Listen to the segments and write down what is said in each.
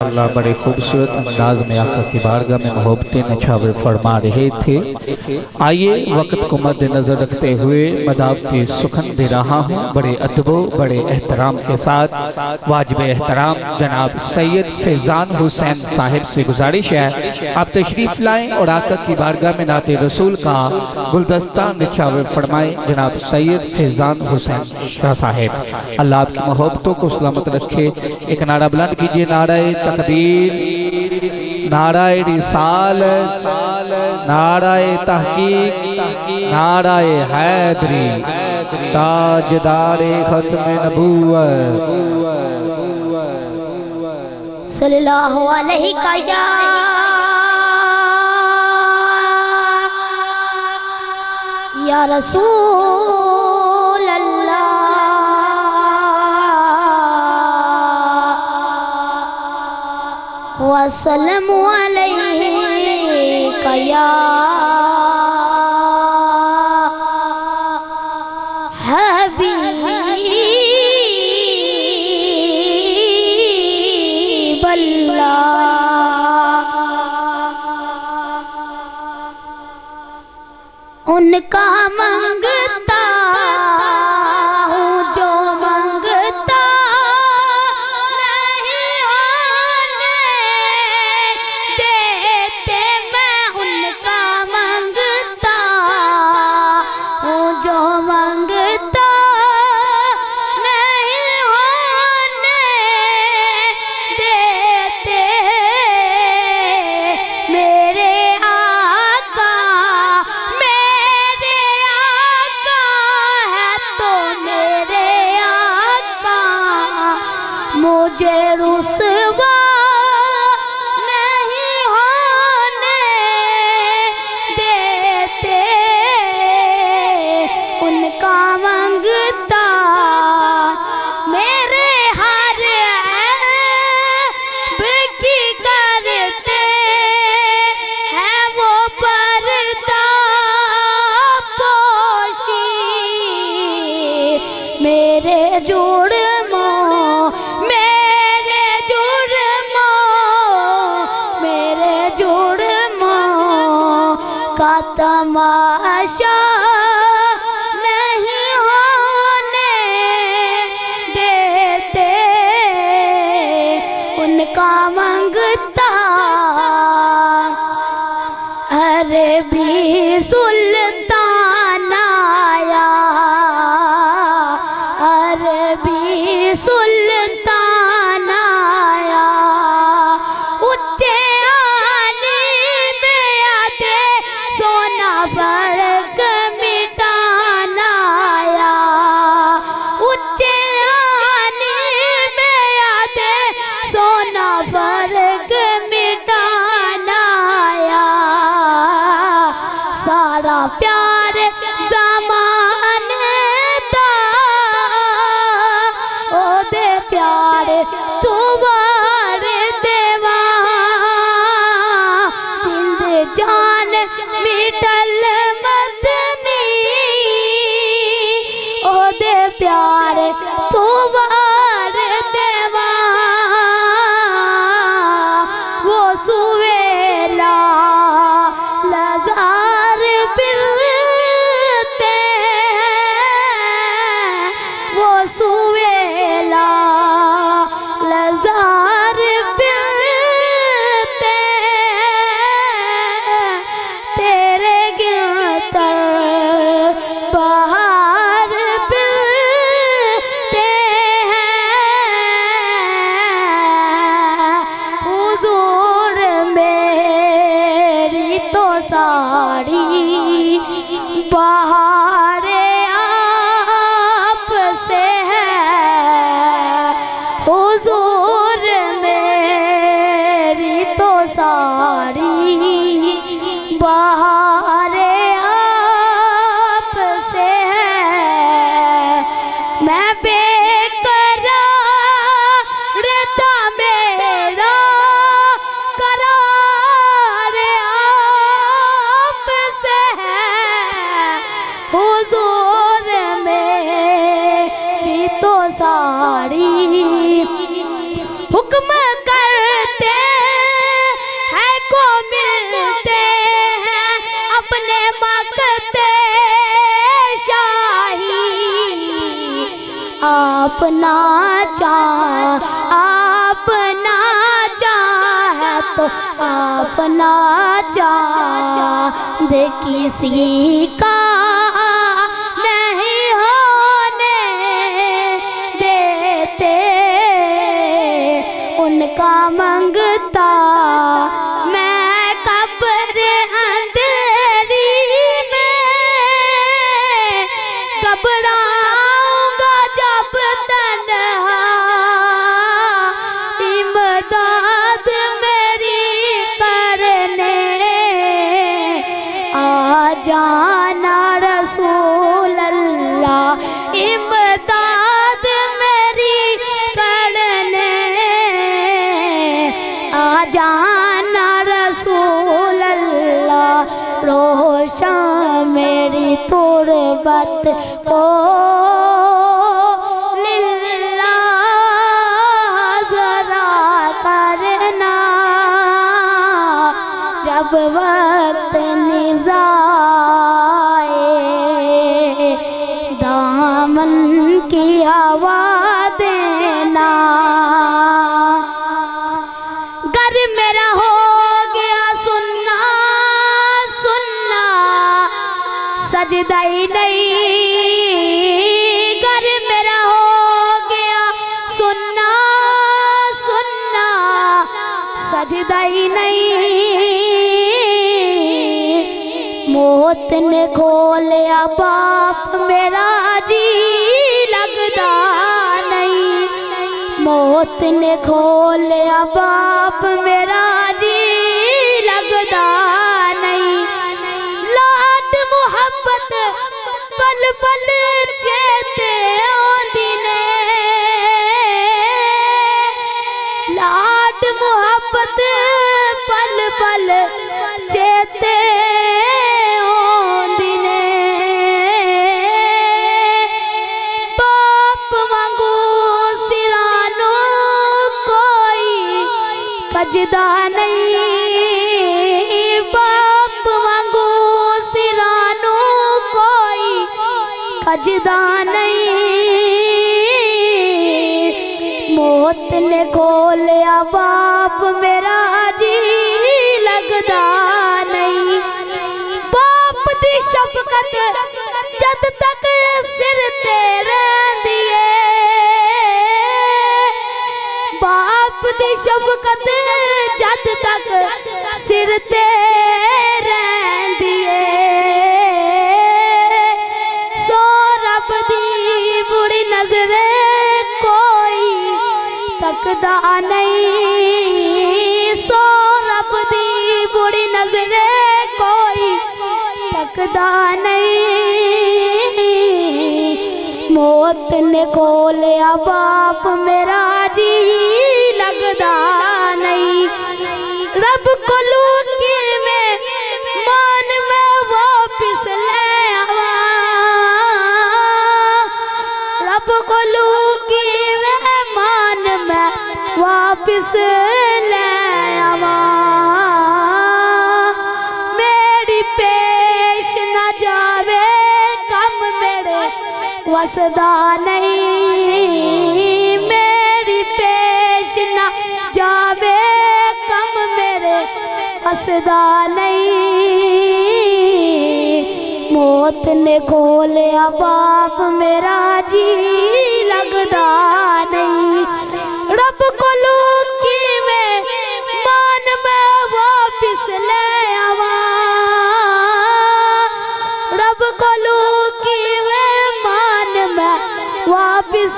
अल्लाह बड़े खूबसूरत अंदाज में आका की बारगाह में मोहब्बतें नछावर फरमा रहे थे। आइए वक्त को मद्देनजर रखते हुए मदावती सुखन दे रहा हूँ। बड़े अदबो बड़े एहतराम के साथ वाजिब एहतराम जनाब सैयद फैजान हुसैन साहिब से गुजारिश है आप तशरीफ लाएं और आका की बारगाह में नाते रसूल का गुलदस्ता निछावर फरमाएं। जनाब सैयद फैजान हुसैन शाह साहिब, अल्लाह आपकी मोहब्बतों को सलामत रखे। एक नारा बुलंद कीजिए, नाराए तकबीर, नाराए रिसालत, नाराए तहकीक, नाराए हैदरी, ताजदारे खत्म नबूवत सल्लल्लाहु अलैहि या रसूल अल्लाह वसल्लम अलैका या हबीब अल्लाह। उनका मंगता हूँ जो मंगता नहीं होने देते, मैं उनका मंगता हूँ जो मंगता नहीं होने देते। मेरे आका मुझे रुसवा नहीं होने देते, उनका मंगता मेरे हर ऐब की करते हैं वो पर्दा पोशी। मेरे का तमाशा नहीं होने देते, उनका मंगता अरबी सुल्तान आया, अरबी सुल्तान आया, उच्चे फर्क मिटाना आया, उच्चे आने में आते सोना फर्क मिटाना आया। सारा प्यार तो अपना चांद किसी का नहीं होने देते, उनका मंगता मैं कब्र अंधेरी में, घबराऊंगा जब तन्हा इमदाद मेरी करने आ जाना रसूल अल्लाह, इमदाद मेरी करने आ जाना रसूल अल्लाह, रोशन मेरी तुरबत को लिल्लाह ज़रा करना, जब वक्त निज़ाए दामन की हवा देना। घर मेरा हो गया सुन्ना सुन्ना, सजदा ही नहीं, घर मेरा हो गया सुन्ना सुन्ना, सजदा ही नहीं। मौत ने खोलिया बाप मेरा जी लगदा नहीं, मौत ने खोलिया बाप मेरा जी लगदा नहीं। लाड मुहब्बत पल पल चेते आंदी ने, लाड मुहब्बत पल पल चेते आंदी ने। बाप वांगू सिरानो कोई कजदा नहीं, बाप वांगू सिरानो कोई कजदा नहीं। मौत ने खोलिया बाप मेरा जी लगदा नहीं, बाप दी शफकत जद तक सिर ते रहंदी है, बाप दी शफकत जद तक सिर ते रहंदी है। सो रब दी बुरी नजरे कोई तकदा नहीं, सो रब दी बुरी नजरे कोई तकदा नहीं। मौत ने खोलिया बाप मेरा जी लगदा नहीं, रब को लूटी में मान में वापिस ले आवा, रब को लूटी में मान में वापिस ले आवा। मेरी पेश न जावे कम मेरे वसदा नहीं, मेरी पेश न जावे कम मेरे वसदा नहीं। मौत ने खोलिया बाप मेरा जी लगदा नहीं, रब को लूटी में मान में वापिस ले आवा, रब को लूटी में मान में वापिस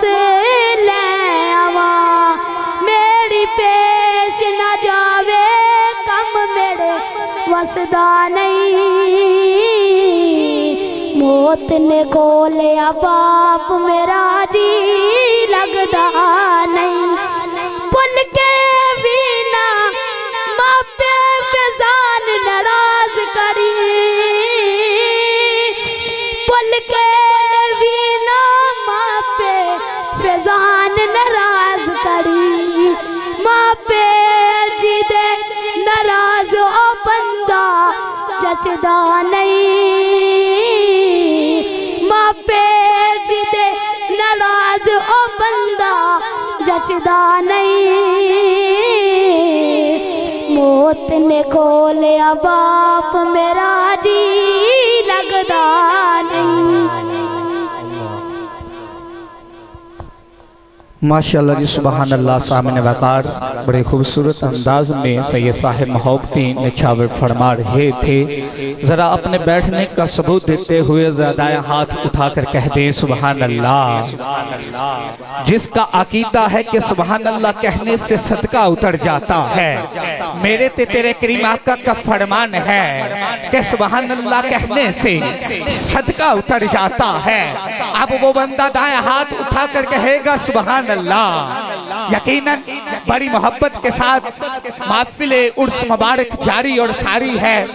ले आवा। मेरी पेश न जावे कम मेरे वसदा नहीं, मौत ने खोलिया बाप मेरा जी लगदा नहीं। पुल के बिना मापे बेजान नाराज करी, पुल के बिना मापे बेजान नाराज करी, मापे जिदे नाराज ओ बंदा जचदा नहीं, मापे जिदे नाराज ओ बंदा जचदा नहीं। पोत ने खोलिया बाप मेरा जी लगदा नहीं। माशाअल्लाह जी, सुबहान अल्लाह। सामने वकार बड़े खूबसूरत अंदाज में सैयद साहिब मोहब्बती निछावर फरमा रहे थे। ज़रा अपने बैठने का सबूत देते हुए दाया हाथ उठाकर कह दें सुबहान अल्लाह। जिसका अकीदा है कि सुबहान अल्लाह कहने से सदका उतर जाता है, मेरे ते तेरे करीम आका का फरमान है कि सुबहान अल्लाह कहने से सदका उतर जाता है। अब वो बंदा दाया हाथ उठाकर कहेगा सुबहान अल्लाह। यकीनन बड़ी मोहब्बत के साथ महफिले उर्स मुबारक जारी और सारी है,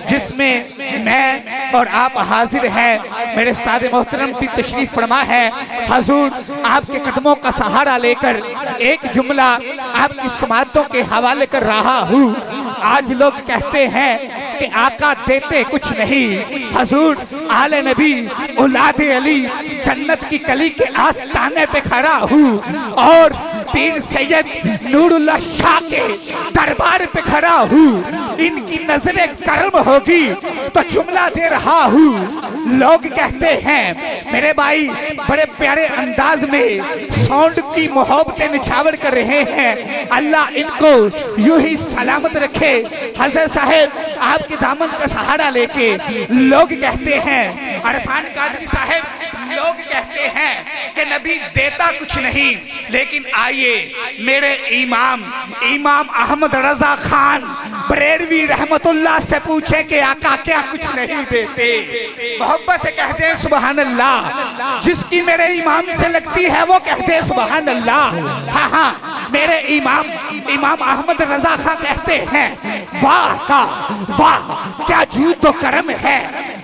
जिसमें मैं और आप हाजिर हैं। मेरे उस्ताद मोहतरम की तशरीफ फरमा है। हजूर आपके कदमों का सहारा लेकर एक जुमला आपकी समातों के हवाले कर रहा हूँ। आज लोग कहते हैं कि आका देते कुछ नहीं। हजूर आले नबी औलादे अली जन्नत की कली के आस्ताने पे खड़ा हूँ और पीर सैयद नूरुल्लाह शाह के दरबार पे खड़ा हूँ। इनकी नजरें कर्म होगी तो जुमला दे रहा हूँ। लोग कहते हैं मेरे भाई बड़े प्यारे अंदाज में साउंड की मोहब्बतें निछावर कर रहे हैं। अल्लाह इनको यूं ही सलामत रखे। हज़रत साहब आपके दामन का सहारा लेके लोग कहते हैं, अरफान कादरी साहब लोग कहते हैं कि नबी देता कुछ नहीं, लेकिन आइए मेरे इमाम अहमद रजा खान बरेलवी रहमतुल्लाह से पूछे कि आका क्या कुछ नहीं देते। मोहब्बत से कहते हैं सुबहान अल्लाह। जिसकी मेरे इमाम से लगती है वो कहते हैं सुबहान अल्लाह। हाँ हाँ, मेरे इमाम अहमद रजा खान कहते हैं वाह का वाह क्या जूद व करम है,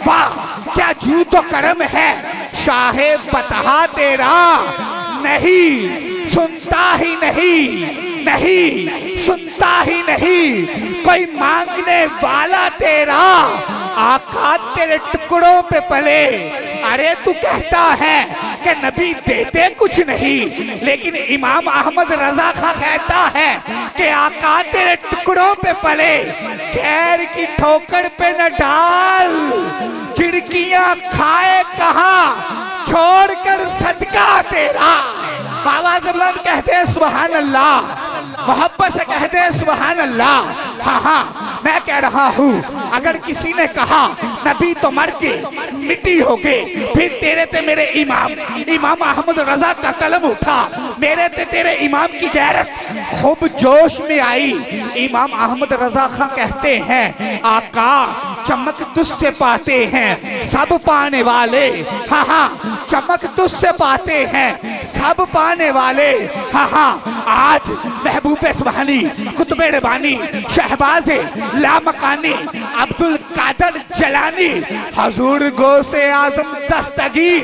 वाह क्या जूद व करम है। शाहे बतहा तेरा नहीं सुनता ही नहीं सुनता ही नहीं, कोई मांगने वाला तेरा आका तेरे टुकड़ों पे पले। अरे तू कहता है कि नबी देते कुछ नहीं, लेकिन इमाम अहमद रजा खां कहता है कि आका तेरे टुकड़ों पे पले। खैर की ठोकर पे न डाल, चिड़कियां खाए कहाँ छोड़कर सदका तेरा। बाबा जबलान कहते हैं सुबहान अल्लाह। मोहब्बत से कहते हैं सुबहान अल्लाह। हाँ हाँ, मैं कह रहा हूँ अगर किसी ने कहा नबी तो मर के मिट्टी हो गए, फिर तेरे ते मेरे इमाम अहमद रजा का कलम उठा, मेरे ते तेरे इमाम की गैरत खूब जोश में आई। इमाम अहमद रजा खां कहते हैं आका चमक तुझसे पाते हैं सब पाने वाले। हाँ हाँ, चमक तुझसे पाते हैं सब पाने वाले। हाँ हाँ, आज महबूबे सुबहानी कुतुबे रबानी शहबाज लामकानी अब्दुल कादर जलानी हजूर गो से आजम दस्तगीर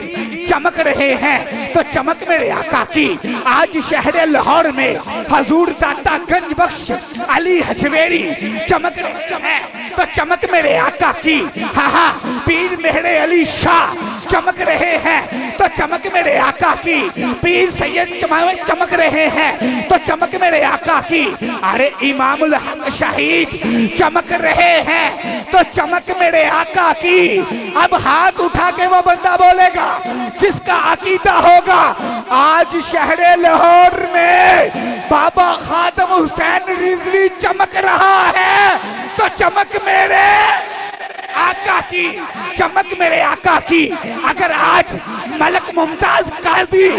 चमक रहे हैं। तो चमक मेरे आका की आज शहर लाहौर में हजूर दाता गंज बख्श अली हजवेरी चमक रहे हैं। तो चमक मेरे आका की हाँ हाँ, पीर मेहरे अली शाह चमक रहे हैं। तो चमक मेरे आका की पीर सैयद चमक रहे हैं। तो चमक मेरे आका की अरे इमामुल हक शहीद चमक रहे हैं। तो चमक मेरे आका की। अब हाथ उठा के वो बंदा बोलेगा जिसका अकीदा होगा आज शहर लाहौर में बाबा खादम हुसैन रिजवी चमक रहा है। तो चमक मेरे आका की, चमक मेरे आका की। अगर आज मलक मुमताज काजी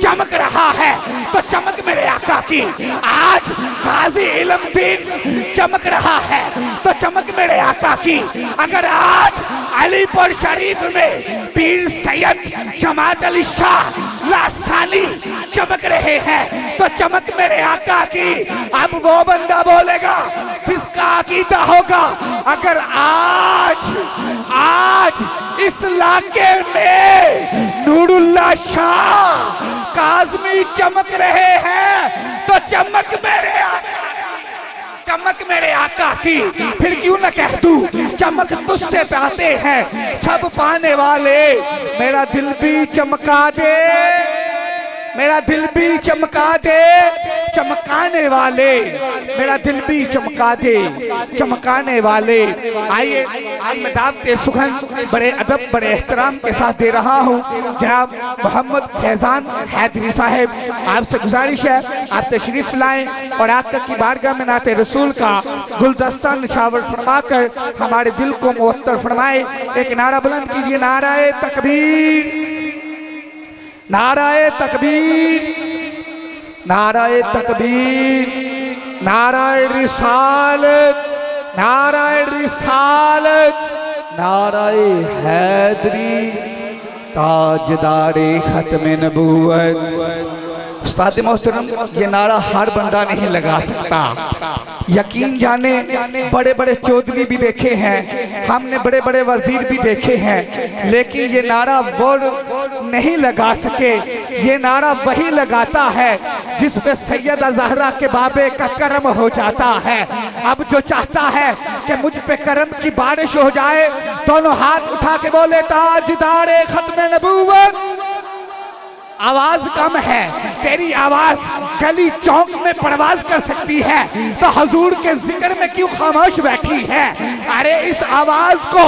चमक रहा है तो चमक मेरे आका की। आज गाजी इल्मदीन चमक रहा है तो चमक मेरे आका की। अगर आज अलीपुर शरीफ में पीर सैयद जमात अली शाह लासानी चमक रहे हैं तो चमक मेरे आका की। अब वो बंदा बोलेगा जिसका अकीदा होगा अगर आज इस इलाके में नूरुल्लाह शाह काज़मी चमक रहे हैं तो चमक मेरे आका की। फिर क्यों न कह दूं चमक तुझसे पाते हैं सब पाने वाले। मेरा दिल भी चमका दे मेरा दिल भी चमका दे चमकाने वाले, मेरा दिल भी चमका दे चमकाने वाले। आइए आज मैं दावत सुखन बड़े अदब बड़े एहतराम के साथ दे रहा हूँ जनाब मोहम्मद फैजान हैदरी साहब। आपसे गुजारिश है आप तशरीफ लाएं और आपका की बारगाह में नाते रसूल का गुलदस्ता निछावर फरमाकर हमारे दिल को मुअत्तर फरमाए। एक नारा बुलंद कीजिए, नाराए तकबीर, नाराए तकबीर, नाराए तकबीर, नाराए रिसालत, नाराए रिसालत, नाराए हैदरी, ताजदारे खत्म नबूवत। उस्ताद मोहतरम, ये नारा हर बंदा नहीं लगा सकता। यकीन जाने बड़े बड़े चौधरी भी देखे हैं, हमने बड़े बड़े वजीर भी देखे हैं, लेकिन ये नारा वो नहीं लगा सके। ये नारा वही लगाता है जिस पे सैयदा ज़हरा के बाबे का करम हो जाता है। अब जो चाहता है कि मुझ पे करम की बारिश हो जाए, दोनों हाथ उठा के बोले ताजदारे खत्म नबूवत। आवाज कम है, तेरी आवाज गली चौक में परवाज कर सकती है, तो हुजूर के जिक्र में क्यों खामोश बैठी है? अरे इस आवाज को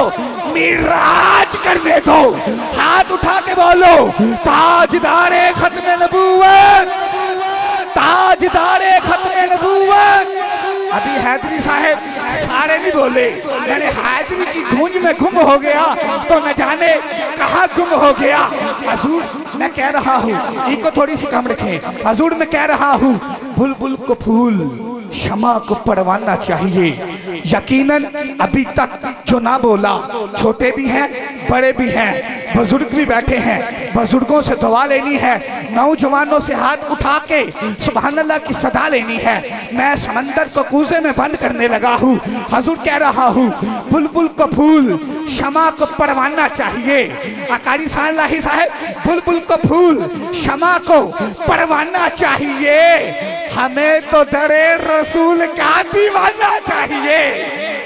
मिराज करने दो, हाथ उठा के बोलो ताजदारे खत्म नबूवत, ताजदारे खत्म नबूवत। अभी हैदरी साहब सारे नहीं बोले, मैंने हैदरी की गूंज में गुम हो गया तो न जाने कहाँ गुम हो गया। हुजूर मैं कह रहा हूँ, इनको थोड़ी सी कम रखें। हुजूर मैं कह रहा हूँ, बुलबुल को फूल शमा को पड़वाना चाहिए। यकीनन अभी तक जो ना बोला, छोटे भी हैं बड़े भी हैं, बुजुर्ग भी बैठे हैं, बुजुर्गों से दुआ लेनी है, नौजवानों से हाथ उठा के सुभान अल्लाह की सदा लेनी है। मैं समंदर को कूजे में बंद करने लगा हूँ। हुजूर कह रहा हूँ, बुलबुल को फूल शमा को पड़वाना चाहिए। अकारी सालाही साहब, बुलबुल को फूल शमा को पड़वाना चाहिए। हमें तो दरे रसूल का दीवाना चाहिए,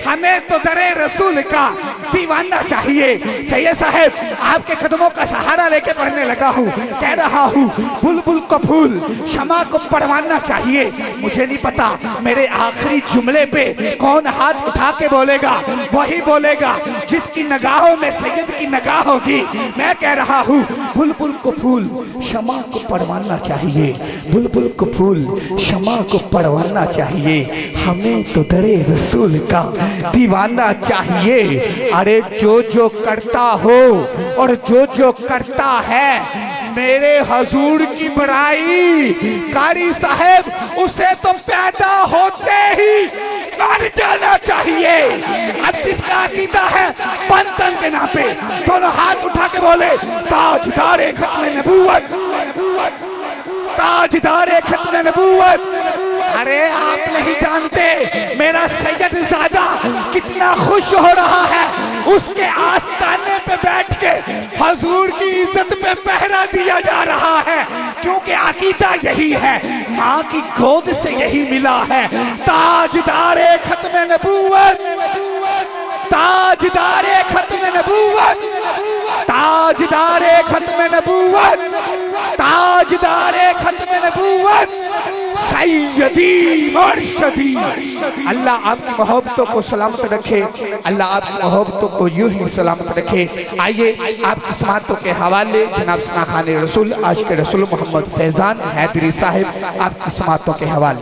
हमें तो दरे रसूल का दीवाना चाहिए। सैयद साहब आपके कदमों का सहारा लेके पढ़ने लगा हूँ, कह रहा हूँ बुलबुल को फूल शमा को पड़वाना चाहिए। मुझे नहीं पता मेरे आखिरी जुमले पे कौन हाथ उठा के बोलेगा, वही बोलेगा जिसकी निगाहों में सैयद की निगाह होगी। मैं कह रहा हूँ बुलबुल को फूल शमा को पड़वाना चाहिए, बुलबुल को फूल शमा को पड़वाना चाहिए। हमें तो दरे रसूल का दीवाना चाहिए। अरे जो जो करता हो और जो जो करता है मेरे हुजूर की बड़ाई, कारी साहब उसे तो पैदा होते ही मर जाना चाहिए। अब जिसका अकीदा है पंतन के नाम पे दोनों हाथ उठा के बोले ताजदारे खत्म नबूवत, ताजदारे खत्म नबूवत। अरे आप नहीं जानते मेरा सैयद ज़ादा कितना खुश हो रहा है, उसके आस्थाने पे बैठ के हुजूर की इज्जत पे पहरा दिया जा रहा है, क्योंकि अकीदा यही है, माँ की गोद से यही मिला है। ताजदारे खत्म नबूवत, ताजदारे खत्म नबूवत, ताजदारे खत्म नबूवत, ताजदारे खत्म नबूवत, सैयदी मुर्शदी। अल्लाह आपकी मोहब्बतों को सलामत रखे, अल्लाह आपकी मोहब्बतों को यूं ही सलामत रखे। आइए आपकी समातों के हवाले जनाब सना खाने रसूल आज के रसूल मोहम्मद फैजान हैदरी साहिब आपकी समातों के हवाले।